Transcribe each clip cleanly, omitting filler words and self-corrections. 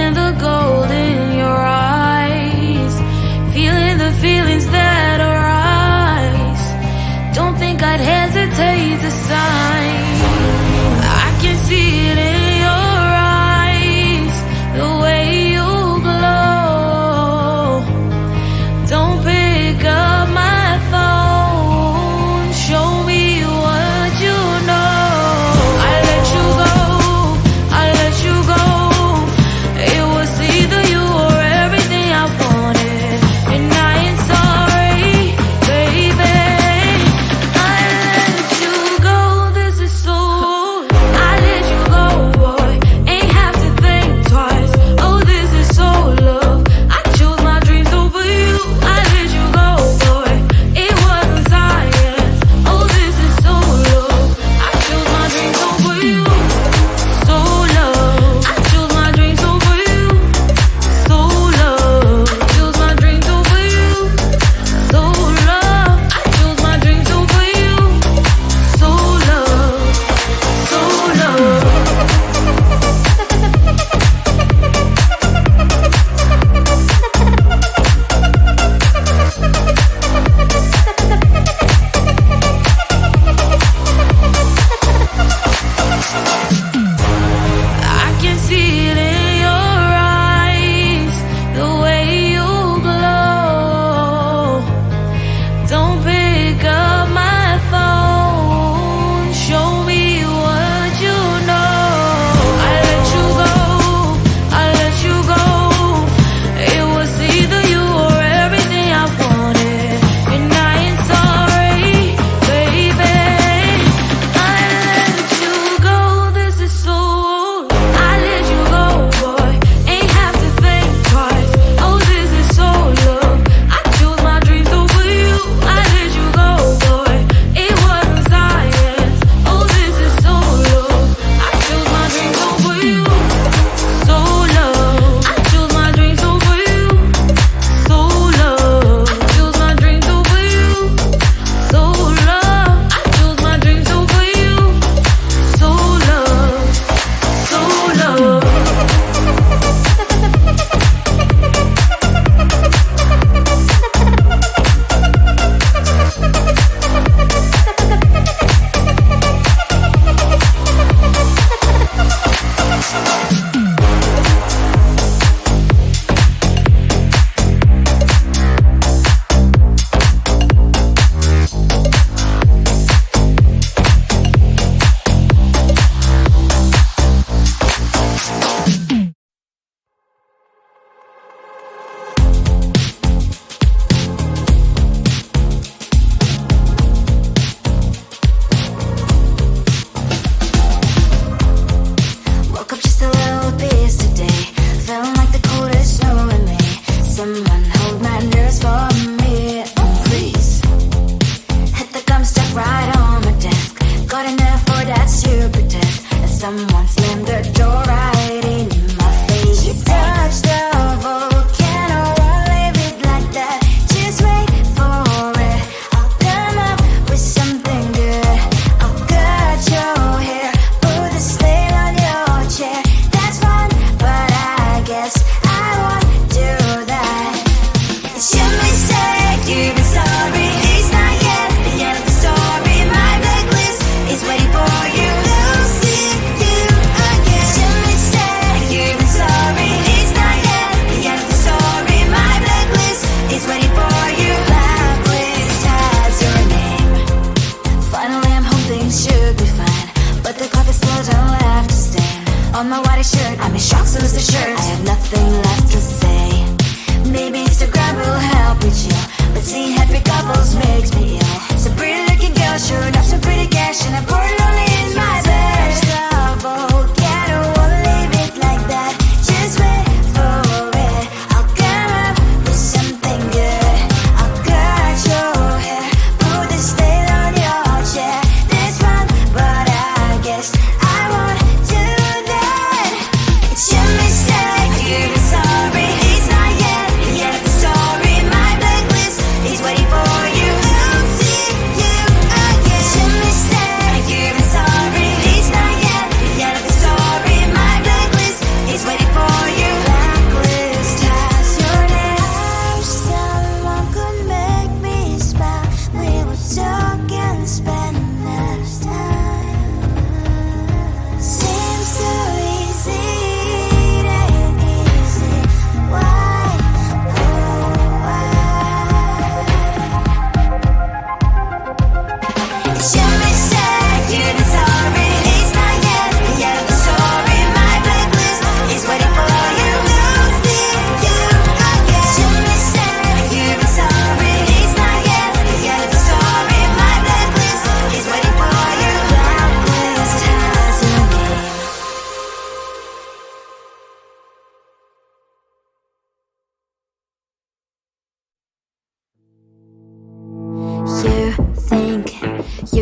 Feeling the gold in your eyes, feeling the feelings that arise. Don't think I'd hesitate to sign. I can see it in your eyes, the way you glow. Don't pick up my phone, show me what you know. I let you go, I let you go. It was either you or everything I wanted, and I ain't sorry, baby. I let you go, this is so. I let you go, boy, ain't have to think twice. Oh, this is so love. I chose my dreams over you. I let you go, boy, it wasn't science. Oh, this is so love. I chose my dreams over you. So love. I chose my dreams over you. So love. Chose my dreams over you. So love. I chose my dreams over you. So love. So love. I can see it in your eyes, the way you glow. Don't pick up my phone, show me what you know. I let you go, I let you go. It was either you or everything I wanted, and I ain't sorry, baby. I let you go, this is so. I let you go, boy, ain't have to think twice. Oh, this is so love. I chose my dreams over you. I let you go, boy, it wasn't science. Oh, this is so love. I chose my dreams over you. So love. I chose my dreams over you. So love. Chose my dreams over you. So love. I chose my dreams over you. So love. So love. Woke up just a little pissed today. Feeling like the coldest snow in me. Someone hold my nerves for me, please. Hit the gum stuck right on my desk. Got enough for that stupid test. And someone slammed the door right in my face. You touched the volcano, I'll leave it like that. Just wait for it. I'll come up with something good. I'll cut your hair, put the slate on your chair. That's fun, but I guess I won't do that. It's your mistake, you've been sorry. It's not yet the end of the story. My blacklist is waiting for you. Losing you again. It's your mistake, you've been sorry. It's not yet the end of the story. My blacklist is waiting for you. Blacklist has your name. Finally, I'm home, things should be fine, but the clock is still don't left to stain. On my white shirt, I'm in shock, so is the shirt. I have nothing left to say. Maybe Instagram will help with you, but seeing happy couples makes me ill. Some pretty looking girl showing off some pretty cash, and I'm bored lonely in my bed. Volcano, won't leave it like that. Just wait for it. I'll come up with something good. I'll cut your hair, put the slate on your chair. That's fun, but I guess I won't do that. It's your mistake, you've been sorry. It's not yet the end of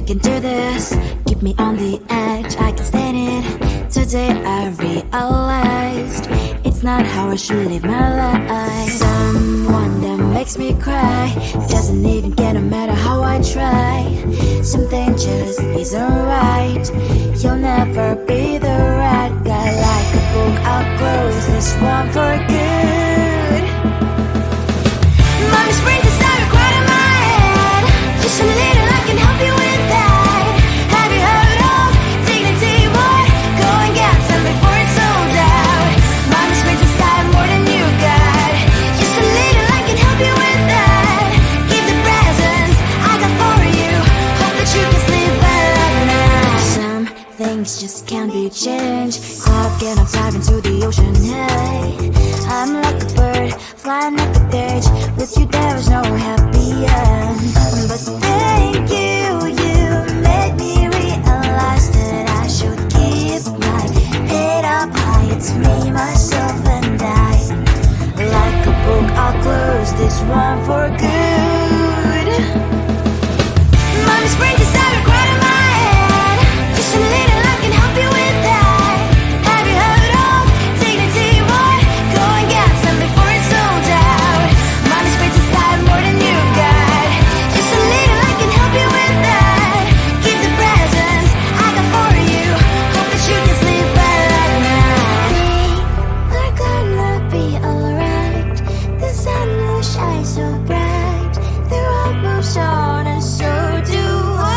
can do this. Keep me on the edge, I can stand it. Today I realized it's not how I should live my life. Someone that makes me cry doesn't even get no matter how I try. Something just isn't right. You'll never be the right guy. Like a book, I'll close this one for good. Mommy's brains inside right in my head. Just a little, I can help you with that. Have you heard of dignity, boy? Go and get some before it's sold out. Mommy's brains inside more than you got. Just a little, I can help you with that. Give the presents I got for you. Hope that you can sleep well at night. Some things just can't be changed. Clock and I'm diving to the ocean. Hey, I'm like a bird flying up the stage. With you there is no happy end. But thank you, you made me realize that I should keep my head up high. It's me, myself and I. Like a book, I'll close this one for good. Mommy's brains inside right in my head. Just a little, I can help you with that. Have you heard of dignity, boy? Go and get some before it's sold out. Mommy's brains inside more than you got. Just a little, I can help you with that. Give the presents I got for you. Hope that you can sleep well at night. We're gonna be alright. The sun will shine so bright. The road moves on and so do I.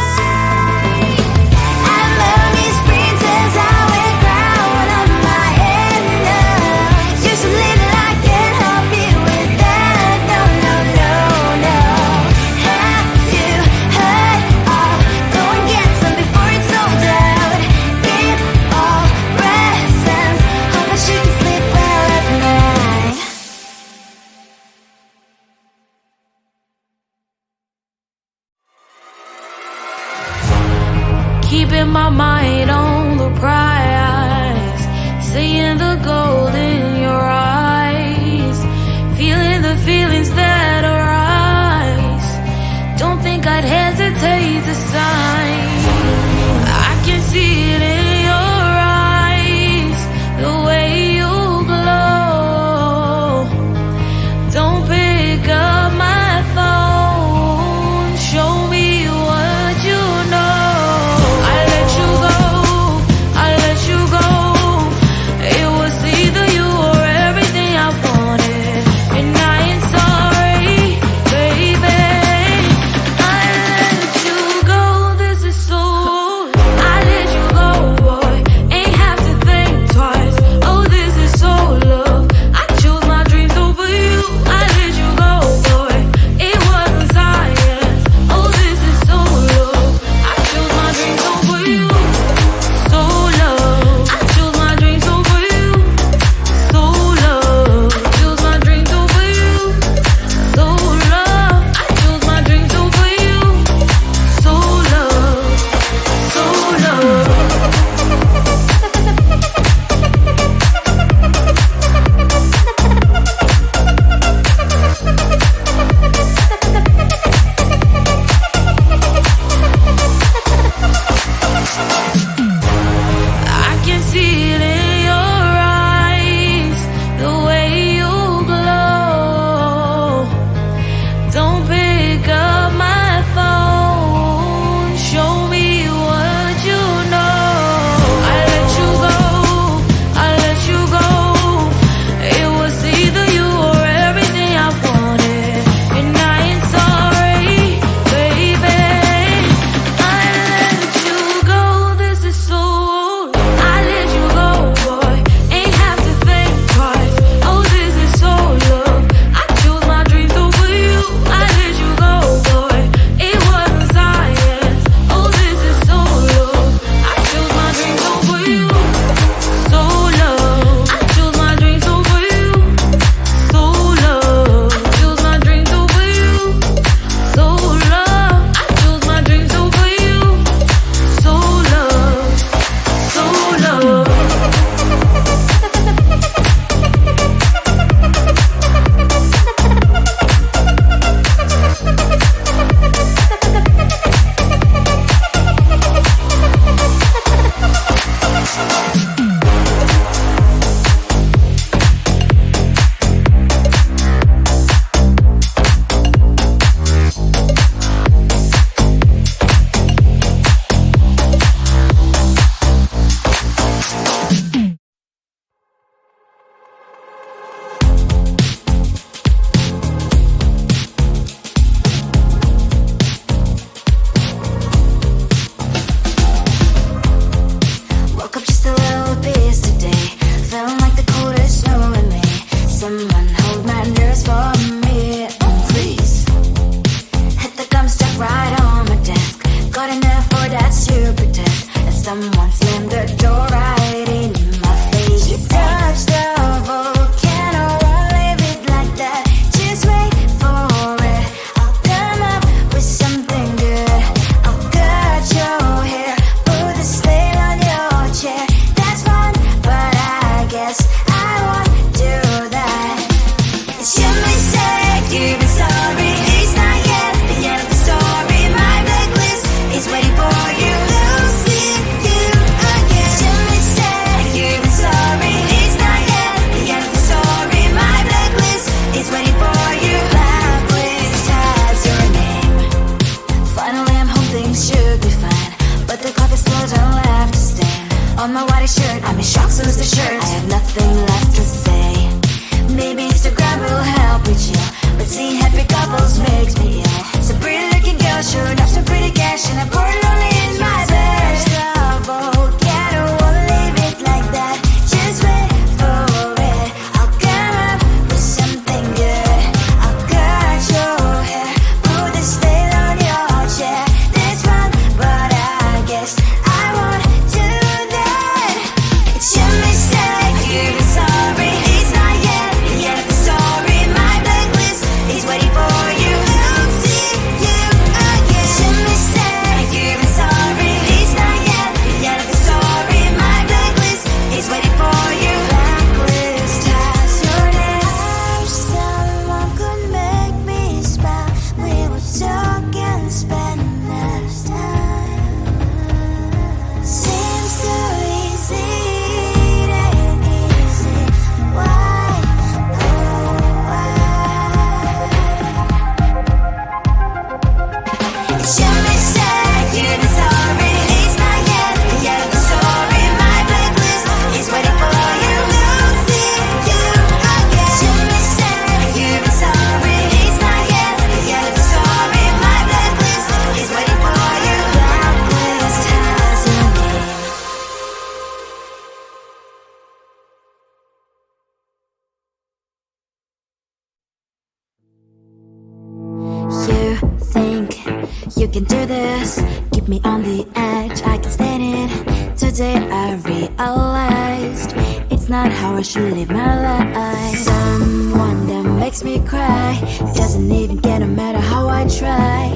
You can do this, keep me on the edge, I can stand it. Today I realized it's not how I should live my life. Someone that makes me cry doesn't even get no matter how I try.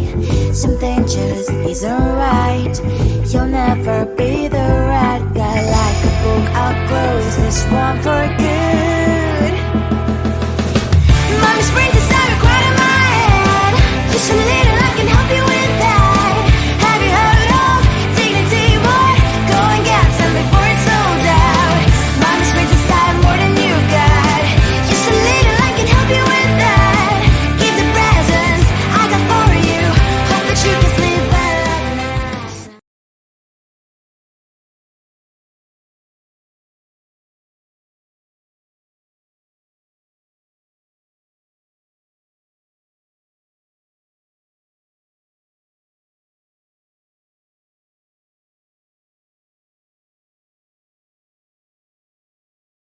Something just isn't right. You'll never be the right guy. Like a book, I'll close this one for good.